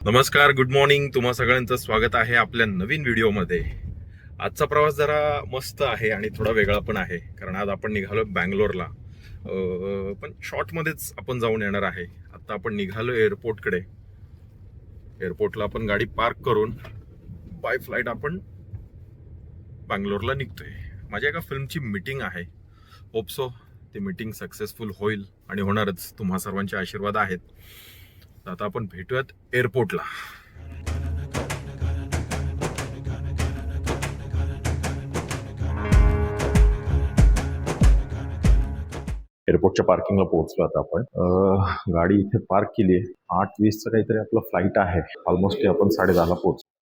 नमस्कार, good morning. तुम्हा सगळ्यांचं स्वागत आहे आपल्या नवीन व्हिडिओमध्ये. आजचा प्रवास जरा मस्त आहे आणि थोडा वेगळा पण आहे, कारण आज आपण निघालो बँगलोरला. पण शॉर्टमध्येच आपण जाऊन येणार आहे. आता आपण निघालो एअरपोर्टकडे. एअरपोर्टला आपण गाडी पार्क करून बाय फ्लाईट आपण बँगलोरला निघतोय. माझ्या एका फिल्मची मीटिंग आहे. होप सो ती मीटिंग सक्सेसफुल होईल आणि होणारच. तुम्हा सर्वांचे आशीर्वाद आहेत. आता आपण भेटूयात एअरपोर्टला. एअरपोर्टच्या पार्किंगला पोहोचलो आता आपण. गाडी इथे पार्क केली आहे. 8:20चं काहीतरी आपलं फ्लाईट आहे. ऑलमोस्ट आपण 10:30ला पोहोचलो.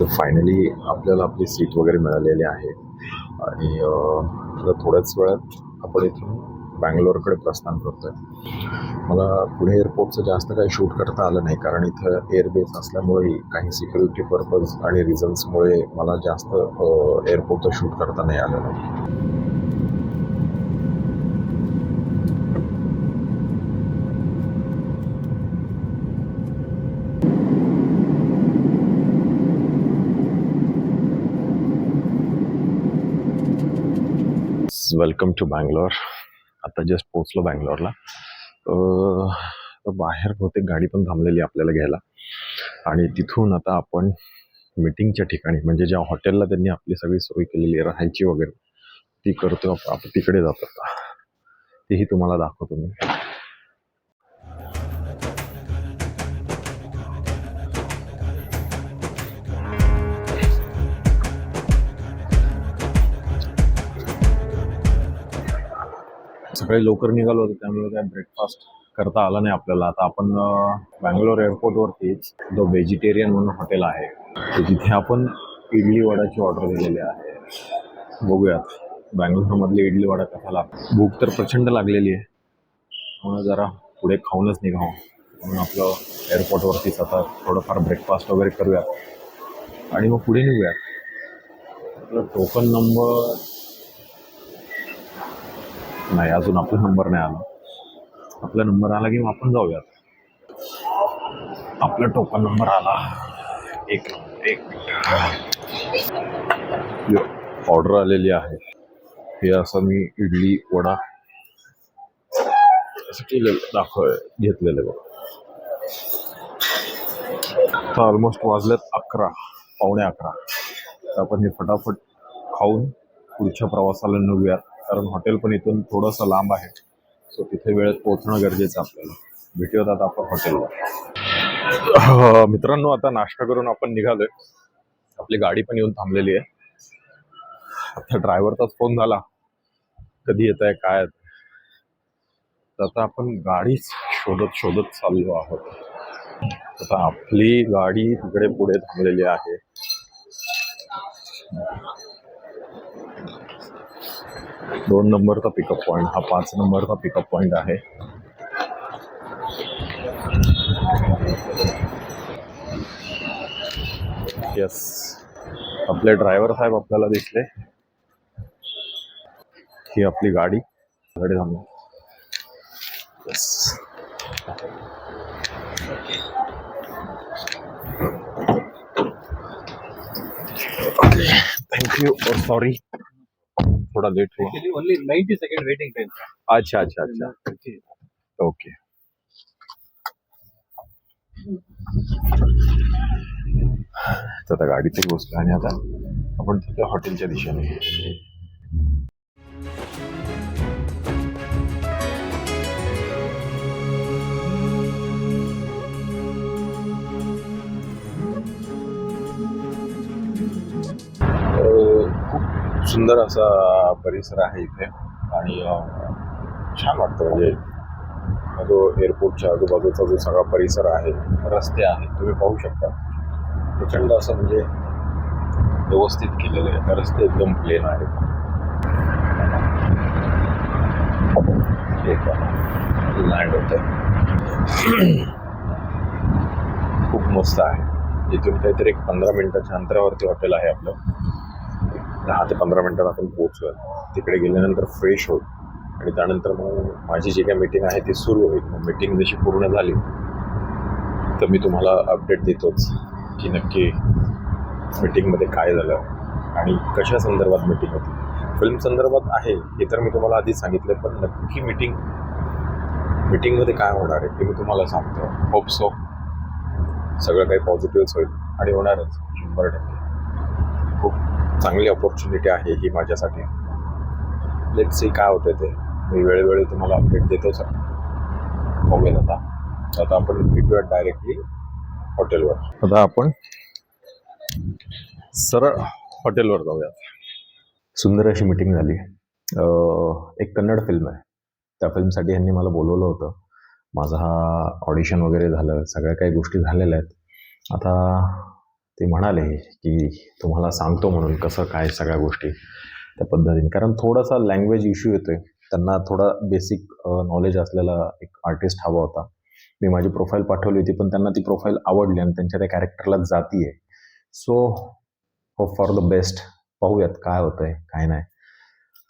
तर फायनली आपल्याला आपली सीट वगैरे मिळालेली आहे आणि थोड्याच वेळात आपण इथून बँगलोरकडे प्रस्थान करतोय. मला पुणे एअरपोर्टचं जास्त काही शूट करता आलं नाही, कारण इथं एअरबेस असल्यामुळे काही सिक्युरिटी पर्पज आणि रिझन्समुळे मला जास्त एअरपोर्टचं शूट करता नाही आलं नाही. Welcome to Bangalore. आता जस्ट पोचलो बँगलोरला. बाहेर बहुतेक गाडी पण थांबलेली आपल्याला घ्यायला, आणि तिथून आता आपण मीटिंगच्या ठिकाणी, म्हणजे ज्या हॉटेलला त्यांनी आपली सगळी सोय केलेली आहे राहायची वगैरे, ती करतो आपण तिकडे जातो. आता तीही तुम्हाला दाखवतो मी. सकाळी लवकर निघालो होतो, त्यामुळे काय ब्रेकफास्ट करता आला नाही आपल्याला. आता आपण बँगलोर एअरपोर्टवरतीच जो व्हेजिटेरियन म्हणून हॉटेल आहे, तर तिथे आपण इडली वडाची ऑर्डर दिलेली आहे. बघूयात बँगलोरमधली इडली वडा कसा लागतो. भूक तर प्रचंड लागलेली आहे, म्हणून जरा पुढे खाऊनच निघावं म्हणून आपलं एअरपोर्टवरतीच आता थोडंफार ब्रेकफास्ट वगैरे करूयात आणि मग पुढे निघूयात. आपलं टोकन नंबर नाही, अजून आपला नंबर नाही आला. आपला नंबर आला की मग आपण जाऊयात. आपला टोकन नंबर आला. एक ऑर्डर आलेली आहे. हे असं मी इडली वडा असं केलेलं घेतलेलं बघ. तर ऑलमोस्ट वाजलेत 11, पावणे 11. तर आपण हे फटाफट खाऊन पुढच्या प्रवासाला निघूयात, कारण हॉटेल पण इथून थोडंसं लांब आहे. सो तिथे वेळेत पोहोचणं गरजेचं आपल्याला. भेटूयात आता आपण हॉटेलला. मित्रांनो, आता नाश्ता करून आपण निघालोय. आपली गाडी पण येऊन थांबलेली आहे. आता ड्रायव्हरचाच फोन झाला, कधी येत आहे काय. तर आता आपण गाडीच शोधत चाललो आहोत. आता आपली गाडी तिकडे पुढे थांबलेली आहे. 2 नंबरचा पिकअप पॉइंट, हा 5 नंबरचा पिकअप पॉइंट आहे. यस, आपले ड्रायव्हर साहेब आपल्याला दिसले. ही आपली गाडी तिकडे थांबली. Yes, thank you. सॉरी, थोड़ा लेट हुआ. Only 90 second waiting time. अच्छा अच्छा अच्छा, ओके. तर आता गाडीतही बसलो आणि आता आपण तिथे हॉटेलच्या दिशेने सुंदर असा परिसर आहे इथे आणि छान वाटतं. म्हणजे जो एअरपोर्टच्या आजूबाजूचा जो सगळा परिसर आहे, रस्ते आहेत, तुम्ही पाहू शकता प्रचंड असं म्हणजे व्यवस्थित केलेलं आहे. रस्ते एकदम प्लेन आहेत. लँड होत आहे. खूप मस्त आहे. इथून काहीतरी एक 15 मिनिटाच्या अंतरावरती हॉटेल आहे आपलं. 10 ते 15 मिनिटात आपण पोहोचूया. तिकडे गेल्यानंतर फ्रेश होईल आणि त्यानंतर मग माझी जी काही मीटिंग आहे ती सुरू होईल. मग मीटिंग जशी पूर्ण झाली तर मी तुम्हाला अपडेट देतोच की नक्की मीटिंगमध्ये काय झालं आणि कशा संदर्भात मीटिंग होती. फिल्म संदर्भात आहे हे तर मी तुम्हाला आधीच सांगितलं, पण नक्की मीटिंगमध्ये काय होणार आहे ते मी तुम्हाला सांगतो. होप सो सगळं काही पॉझिटिव्हच होईल आणि होणारच 100%. खूप चांगली ऑपॉर्च्युनिटी आहे ही माझ्यासाठी. लेट्स सी काय होतं ते. मी वेळोवेळी तुम्हाला अपडेट देतोच आहे. बघूया आता आपण भेटूया डायरेक्टली हॉटेलवर. आता आपण सरळ हॉटेलवर जाऊयात. सुंदर अशी मीटिंग झाली. एक कन्नड फिल्म आहे, त्या फिल्मसाठी यांनी मला बोलवलं होतं. माझा हा ऑडिशन वगैरे झालं, सगळ्या काही गोष्टी झालेल्या आहेत. आता ते म्हणाले की तुम्हाला सांगतो म्हणून कसं काय सगळ्या गोष्टी त्या पद्धतीने, कारण थोडासा लँग्वेज इश्यू येतोय. त्यांना थोडा बेसिक नॉलेज असलेला एक आर्टिस्ट हवा होता. मी माझी प्रोफाईल पाठवली होती, पण त्यांना ती प्रोफाईल आवडली आणि त्यांच्या त्या कॅरेक्टरला जाती आहे. So hope for the best. पाहूयात काय होतं आहे काय नाही.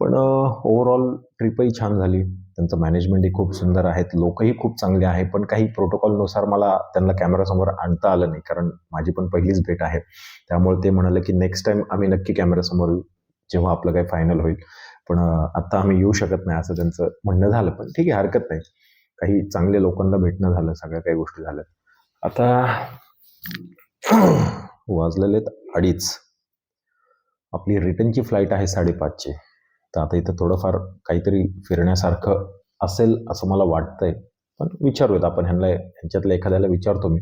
पण ओव्हरऑल ट्रिपही छान झाली. त्यांचं मॅनेजमेंटही खूप सुंदर आहेत, लोकही खूप चांगले आहे. पण काही प्रोटोकॉलनुसार मला त्यांना कॅमेरासमोर आणता आलं नाही, कारण माझी पण पहिलीच भेट आहे. त्यामुळे ते म्हणाले की नेक्स्ट टाईम आम्ही नक्की कॅमेरासमोर येऊ जेव्हा आपलं काही फायनल होईल. पण आत्ता आम्ही येऊ शकत नाही असं त्यांचं म्हणणं झालं. पण ठीक आहे, हरकत नाही. काही चांगले लोकांना भेटणं झालं, सगळ्या काही गोष्टी झाल्या. आता वाजलेले आहेत 2:30. आपली रिटर्नची फ्लाईट आहे 5:30ची. तर आता इथं थोडंफार काहीतरी फिरण्यासारखं असेल असं मला वाटतंय. पण विचारूयात आपण ह्यांच्यातल्या एखाद्याला विचारतो मी.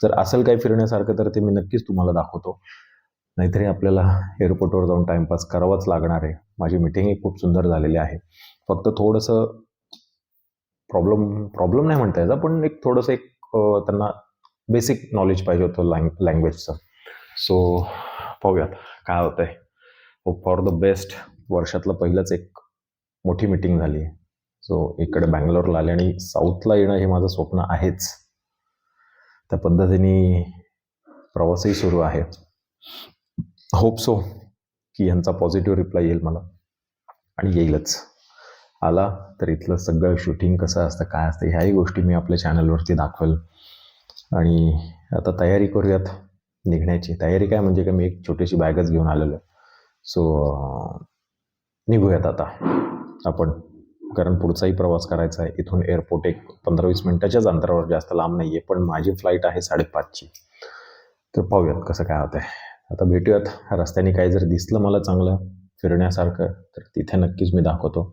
जर असेल काही फिरण्यासारखं तर ते मी नक्कीच तुम्हाला दाखवतो. नाहीतरी आपल्याला एअरपोर्टवर जाऊन टाईमपास करावाच लागणार आहे. माझी मीटिंगही खूप सुंदर झालेली आहे. फक्त थोडंसं प्रॉब्लेम नाही म्हणता यायचा, पण एक थोडंसं त्यांना बेसिक नॉलेज पाहिजे होतं लँग्वेजचं. सो पाहूयात काय होतं आहे. Hope for the best. वर्षातलं पहिलंच एक मोठी मीटिंग झाली. सो इकडे बँगलोरला आले आणि साऊथला येणं हे माझं स्वप्न आहेच. त्या पद्धतीने प्रवासही सुरू आहे. होप सो की यांचा पॉझिटिव्ह रिप्लाय येईल मला, आणि येईलच. आला तर इथलं सगळं शूटिंग कसं असतं काय असतं ह्याही गोष्टी मी आपल्या चॅनलवरती दाखवेल. आणि आता तयारी करूयात निघण्याची. तयारी काय म्हणजे का मी एक छोटीशी बॅगच घेऊन आलेलो आहे. सो निघूयात आता आपण, कारण पुढचाही प्रवास करायचा आहे. इथून एअरपोर्ट एक 15-20 मिनिटाच्याच अंतरावर, जास्त लांब नाही आहे. पण माझी फ्लाईट आहे 5:30ची. तर पाहूयात कसं काय होतं आहे. आता भेटूयात. रस्त्याने काही जर दिसलं मला चांगलं फिरण्यासारखं तर तिथे नक्कीच मी दाखवतो.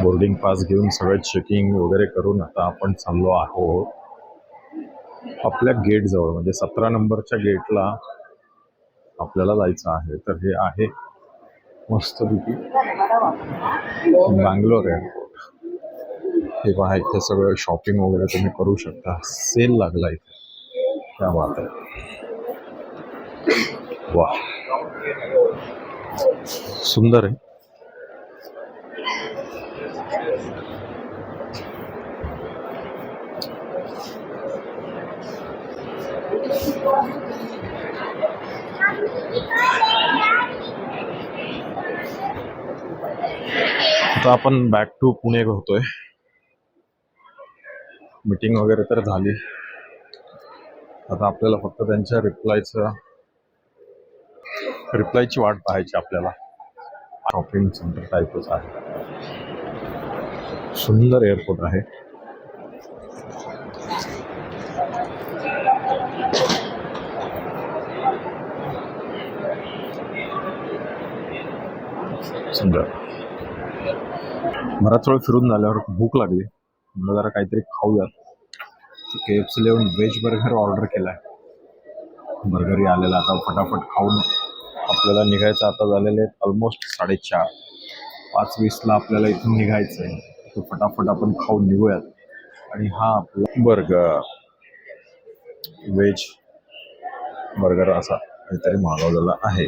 बोर्डिंग पास घेऊन सगळं चेकिंग वगैरे करून आता आपण चाललो आहोत आपल्या गेटजवळ. म्हणजे 17 नंबरच्या गेटला आपल्याला जायचं आहे. तर हे आहे मस्तपैकी बँगलोर एअरपोर्ट. हे पहा, इथे सगळं शॉपिंग वगैरे तुम्ही करू शकता. सेल लागला इथे. क्या बात आहे. वा, सुंदर आहे. आता आपण बॅक टू पुणे होतोय. मीटिंग वगैरे तर झाली. आता आपल्याला फक्त त्यांच्या रिप्लायची वाट पाहायची आपल्याला. शॉपिंग सेंटर टाईपच आहे, सुंदर एअरपोर्ट आहे. सुंदर. बराच वेळ फिरून झाल्यावर भूक लागली, म्हणलं जरा काहीतरी खाऊयात. KFC येऊन व्हेज बर्गर ऑर्डर केलाय. बर्गरही आलेला, आता फटाफट खाऊन आपल्याला निघायचं. आता झालेले आहेत ऑलमोस्ट 4:30. 5:20 आपल्याला इथून निघायचं आहे. तर फटाफट आपण खाऊन निघूयात. आणि हा आपला बर्गर, व्हेज बर्गर असा काहीतरी मागवलेला आहे.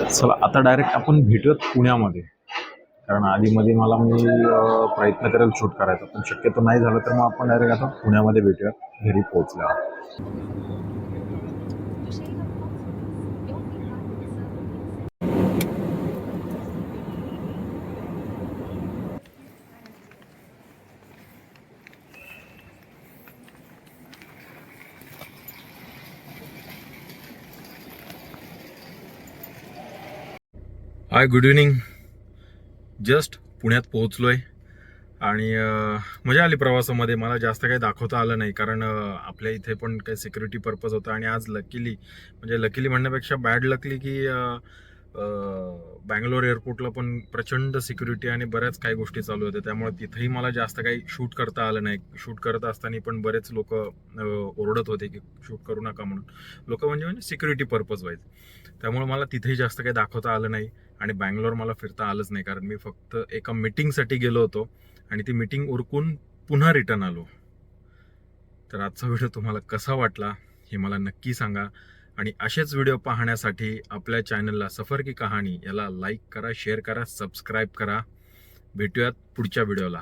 चला आता डायरेक्ट आपण भेटूयात पुण्यामध्ये, कारण आधीमध्ये मी प्रयत्न करेल शूट करायचा, पण शक्यतो नाही झालं तर मग आपण डायरेक्ट आता पुण्यामध्ये भेटूयात घरी पोहोचल्यावर. हाय, गुड इव्हनिंग. जस्ट पुण्यात पोहोचलोय आणि मजा आली प्रवासामध्ये. मला जास्त काही दाखवता आलं नाही, कारण आपल्या इथे पण काही सिक्युरिटी पर्पज होता. आणि आज लकीली म्हणण्यापेक्षा बॅड लकली की बँगलोर एअरपोर्टला पण प्रचंड सिक्युरिटी आणि बऱ्याच काही गोष्टी चालू होत्या, त्यामुळे तिथेही मला जास्त काही शूट करता आलं नाही. शूट करत असताना पण बरेच लोक ओरडत होते की शूट करू नका म्हणून. लोक म्हणजे सिक्युरिटी पर्पज वाईज, त्यामुळे मला तिथेही जास्त काही दाखवता आलं नाही. आणि बँगलोर मला फिरता आलंच नाही, कारण मी फक्त एका मीटिंगसाठी गेलो होतो आणि ती मीटिंग उरकून पुन्हा रिटर्न आलो. तर आजचा व्हिडिओ तुम्हाला कसा वाटला हे मला नक्की सांगा. आणि असेच व्हिडिओ पाहण्यासाठी आपल्या चॅनलला सफर की कहाणी याला लाईक करा, शेअर करा, सबस्क्राईब करा. भेटूयात पुढच्या व्हिडिओला.